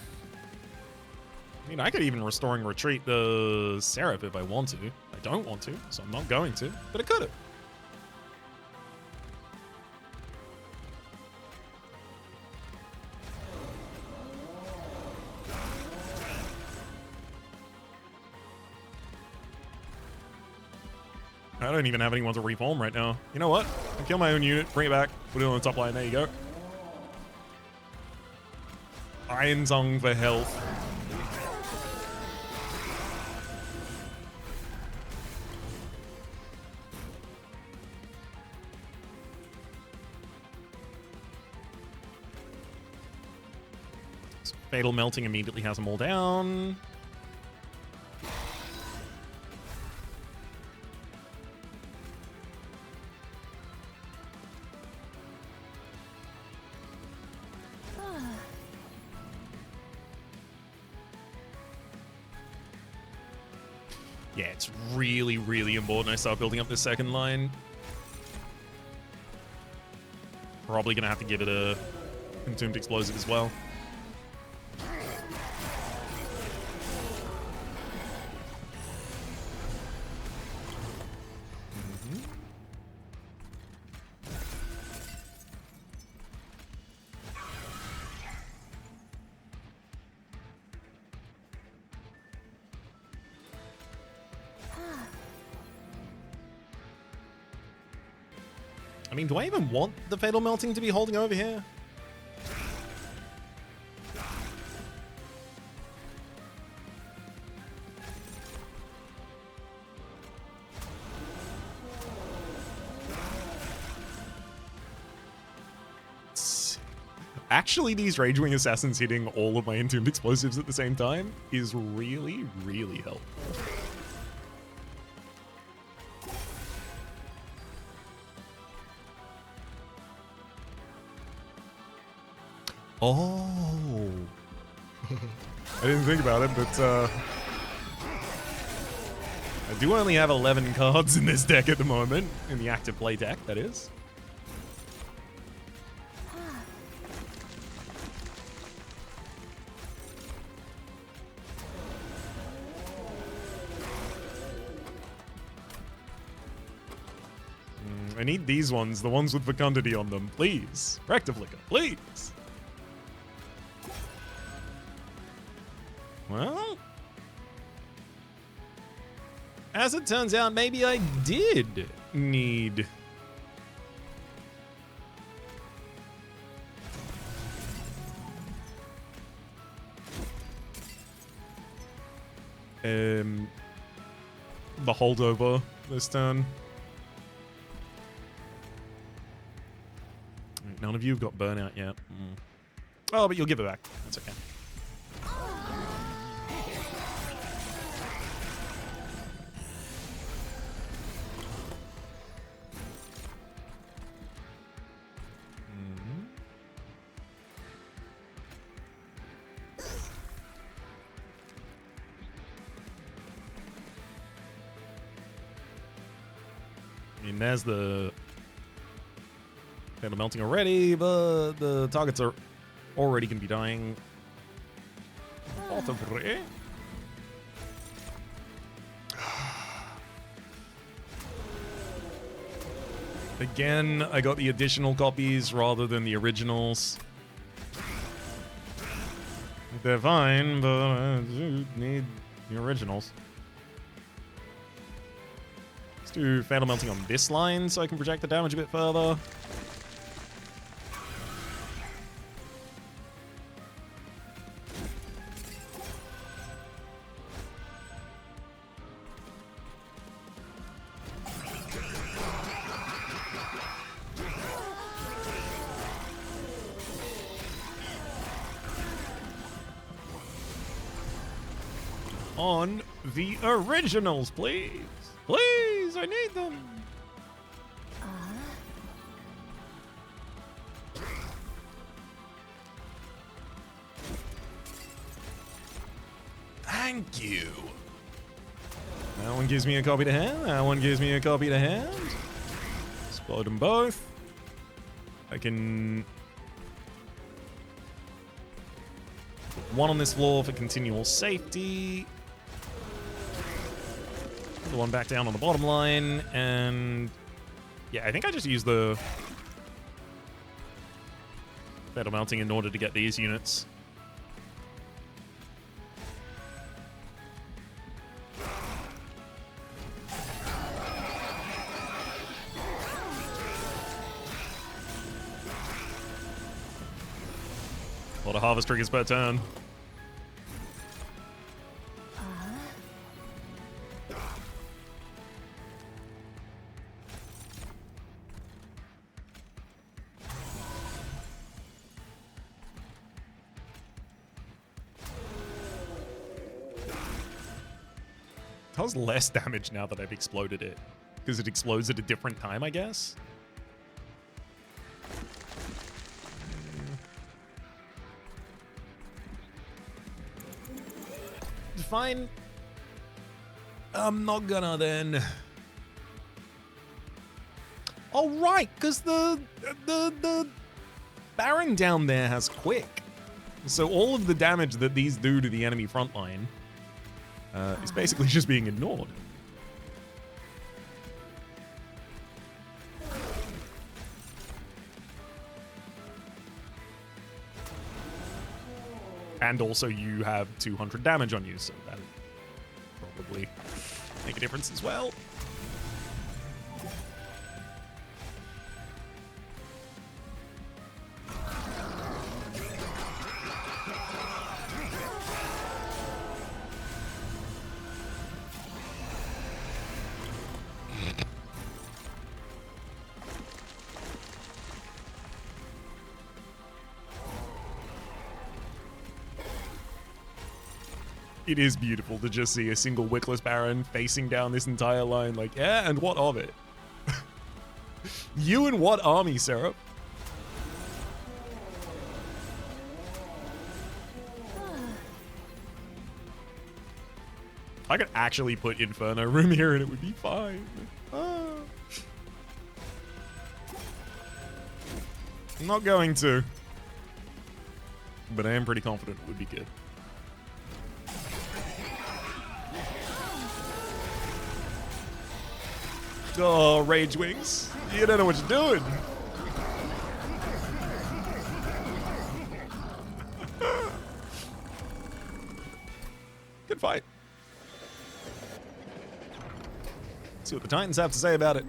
I mean, I could even restoring retreat the Seraph if I want to. I don't want to, so I'm not going to, but I could have. I don't even have anyone to reform right now. You know what? I'll kill my own unit, bring it back, put it on the top line. There you go. Iron Tongue for health. So Fatal Melting immediately has them all down. Yeah, it's really, really important I start building up this second line. Probably gonna have to give it a Entombed Explosive as well. I mean, do I even want the Fatal Melting to be holding over here? Actually, these Ragewing Assassins hitting all of my Entombed Explosives at the same time is really, really helpful. Oh. I didn't think about it, but I do only have 11 cards in this deck at the moment. In the active play deck, that is. I need these ones, the ones with fecundity on them, please. Rectiflicker, please. Well, as it turns out, maybe I did need the holdover this turn. None of you have got burnout yet. Oh, but you'll give it back. That's okay. I mean, there's the Fatal Melting already, but the targets are already going to be dying. Again, I got the additional copies rather than the originals. They're fine, but I do need the originals. Let's do Fatal Melting on this line so I can project the damage a bit further. On the originals, please. Please, I need them. Thank you. That one gives me a copy to hand. That one gives me a copy to hand. Explode them both. I can Put 1 on this floor for continual safety. Put the 1 back down on the bottom line, and yeah, I think I just use the better mounting in order to get these units. A lot of harvest triggers per turn. It does less damage now that I've exploded it, because it explodes at a different time, I guess. Fine. I'm not gonna then. Oh right, because the Baron down there has quick, so all of the damage that these do to the enemy front line is basically just being ignored. And also you have 200 damage on you, so that'll probably make a difference as well. It is beautiful to just see a single Wickless Baron facing down this entire line. Like, yeah, and what of it? You and what army, Syrup? I could actually put Inferno Room here and it would be fine. I'm not going to. But I am pretty confident it would be good. Oh, Rage Wings. You don't know what you're doing. Good fight. Let's see what the Titans have to say about it.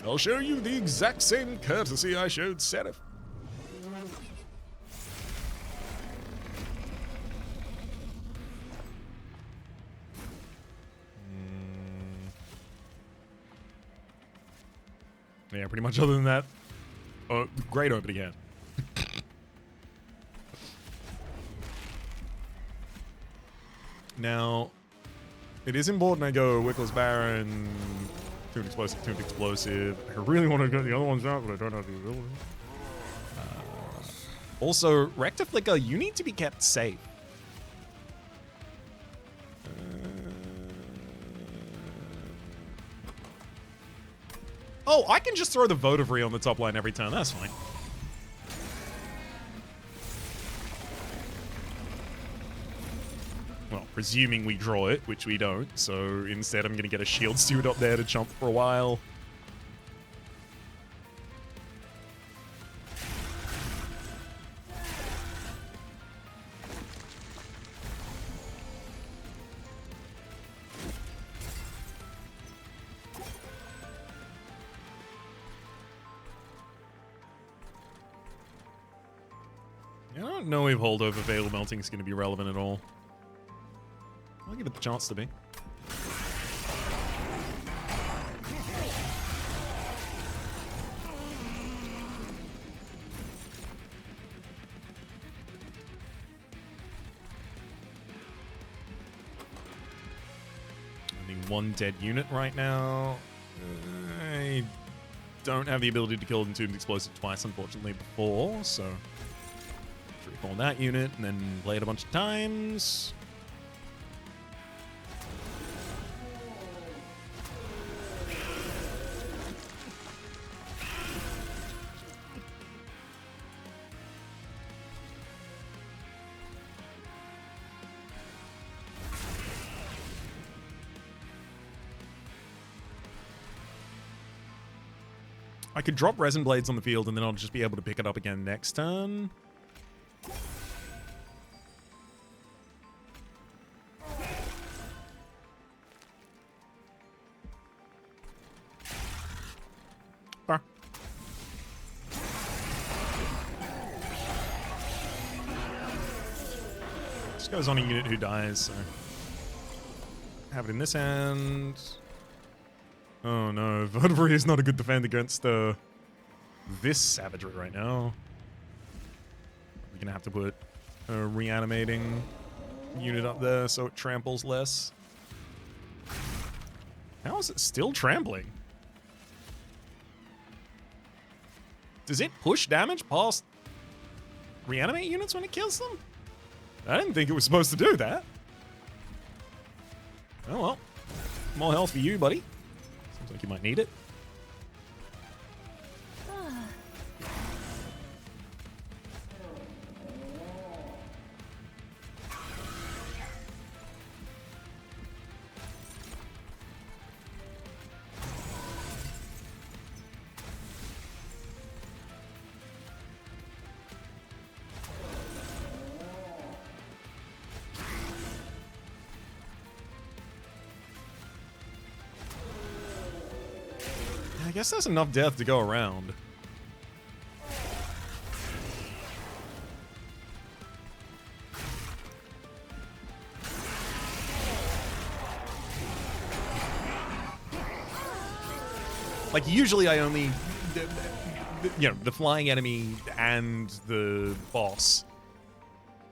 I'll show you the exact same courtesy I showed Seraph. Yeah, pretty much other than that. Oh, great opening hand. Now, it is important I go Wickless Baron, Tuned Explosive. I really want to get the other ones out, but I don't have the ability. Also, Rectiflicker, you need to be kept safe. Oh, I can just throw the Votivary on the top line every turn. That's fine. Well, presuming we draw it, which we don't. So instead, I'm going to get a Shield Steward up there to chump for a while. I don't know if holdover Veil Melting is going to be relevant at all. I'll give it the chance to be. Only one dead unit right now. I don't have the ability to kill an Entombed Explosive twice, unfortunately, before, so... on that unit, and then play it a bunch of times. I could drop resin blades on the field and then I'll just be able to pick it up again next turn. Bar. Just goes on a unit who dies, so have it in this hand. Oh no, Vertebrae is not a good defend against this savagery right now. We're gonna have to put a reanimating unit up there so it tramples less. How is it still trampling? Does it push damage past reanimate units when it kills them? I didn't think it was supposed to do that. Oh well. More health for you, buddy. Seems like you might need it. I guess there's enough death to go around. Like, usually I only... You know, the flying enemy and the boss.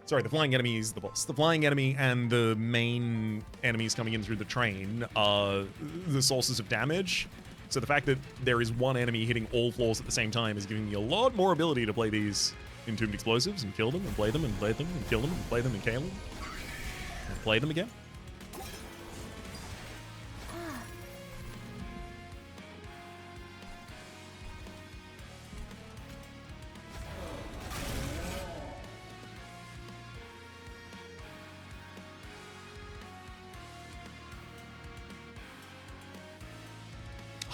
Sorry, the flying enemy is the boss. The flying enemy and the main enemies coming in through the train are the sources of damage. So the fact that there is one enemy hitting all floors at the same time is giving me a lot more ability to play these Entombed Explosives and kill them and play them and play them and kill them and play them and kill them. And play them again.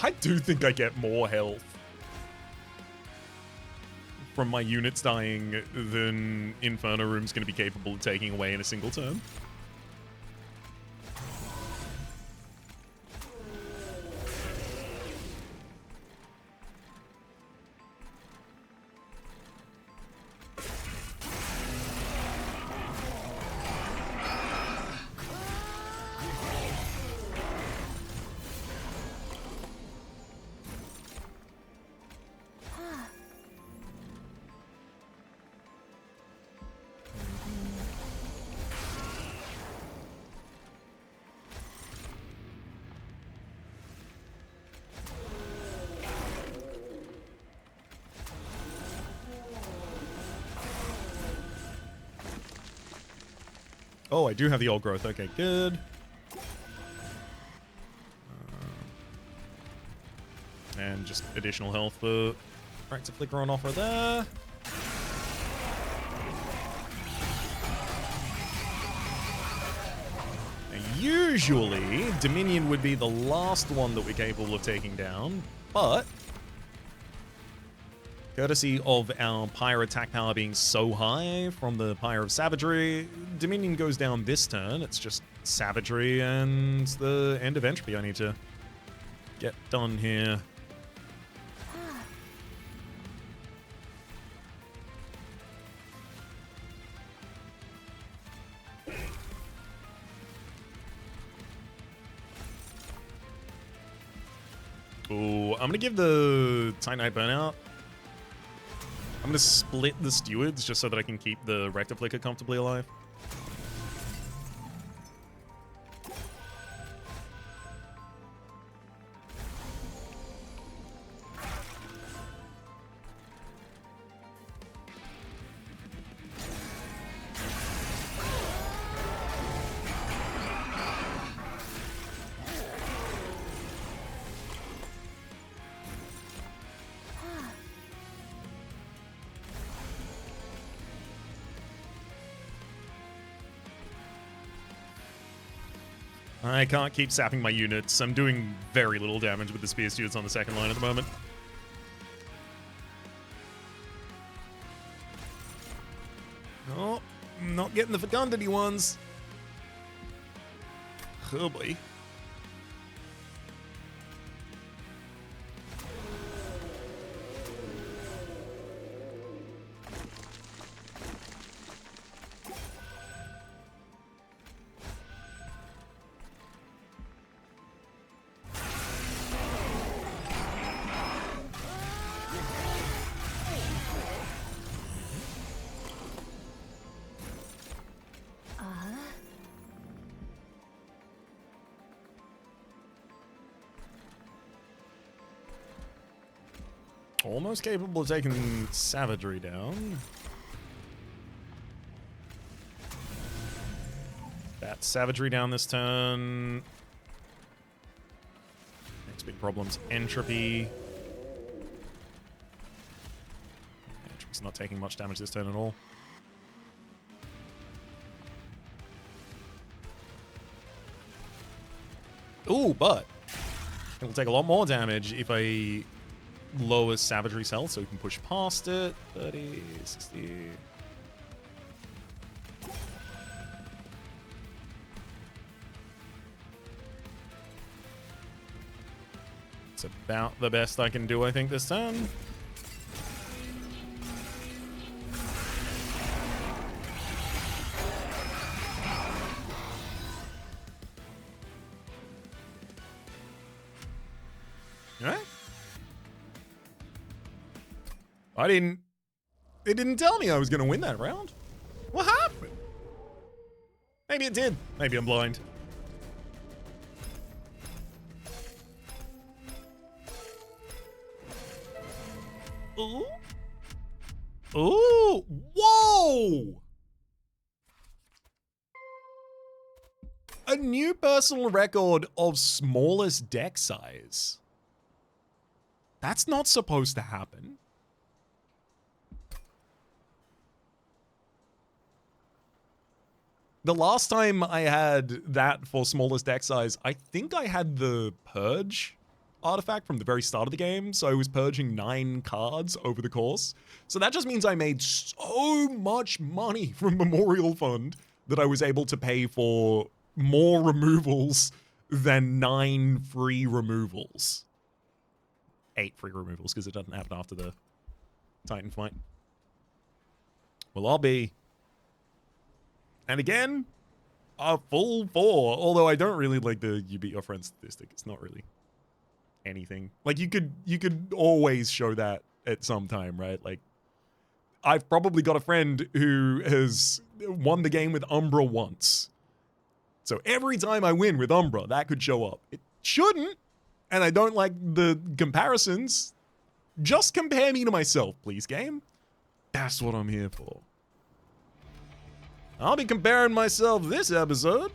I do think I get more health from my units dying than Inferno Room's going to be capable of taking away in a single turn. Oh, I do have the old growth. Okay, good. And just additional health for Right to Flicker on offer there. Now, usually, Dominion would be the last one that we're capable of taking down, but courtesy of our Pyre attack power being so high from the Pyre of Savagery, Dominion goes down this turn. It's just Savagery and the end of Entropy I need to get done here. Ooh, I'm gonna give the Titanite Burnout. I'm going to split the Stewards just so that I can keep the Rectiflicker comfortably alive. I can't keep sapping my units. I'm doing very little damage with the Spear Stewards on the second line at the moment. not getting the fecundity ones. Oh boy. Almost capable of taking Savagery down. That Savagery down this turn. Next big problem's Entropy. Entropy's not taking much damage this turn at all. Ooh, but it'll take a lot more damage if I lower Savagery's health, so we can push past it. 30, 60. It's about the best I can do, I think, this turn. Alright. It didn't tell me I was going to win that round. What happened? Maybe it did. Maybe I'm blind. Ooh. Ooh. Whoa. A new personal record of smallest deck size. That's not supposed to happen. The last time I had that for smallest deck size, I think I had the Purge artifact from the very start of the game. So I was purging 9 cards over the course. So that just means I made so much money from Memorial Fund that I was able to pay for more removals than 9 free removals. 8 free removals, because it doesn't happen after the Titan fight. Well, I'll be... And again, a full 4. Although I don't really like the you beat your friend statistic. It's not really anything. Like, you could always show that at some time, right? Like, I've probably got a friend who has won the game with Umbra once. So every time I win with Umbra, that could show up. It shouldn't. And I don't like the comparisons. Just compare me to myself, please, game. That's what I'm here for. I'll be comparing myself this episode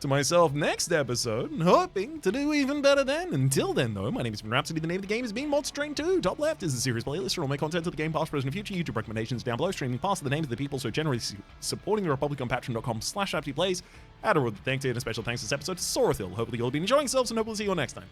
to myself next episode and hoping to do even better then. Until then, though, my name has been Rhapsody. The name of the game has been Monster Train 2. Top left is the series playlist for all my content to the game, past, present, and future. YouTube recommendations down below. Streaming past the names of the people so generally supporting the Republic on patreon.com/RhapsodyPlays. Add a thanks to and a special thanks this episode to Sorathil. Hopefully you'll be enjoying yourselves and hopefully see you all next time.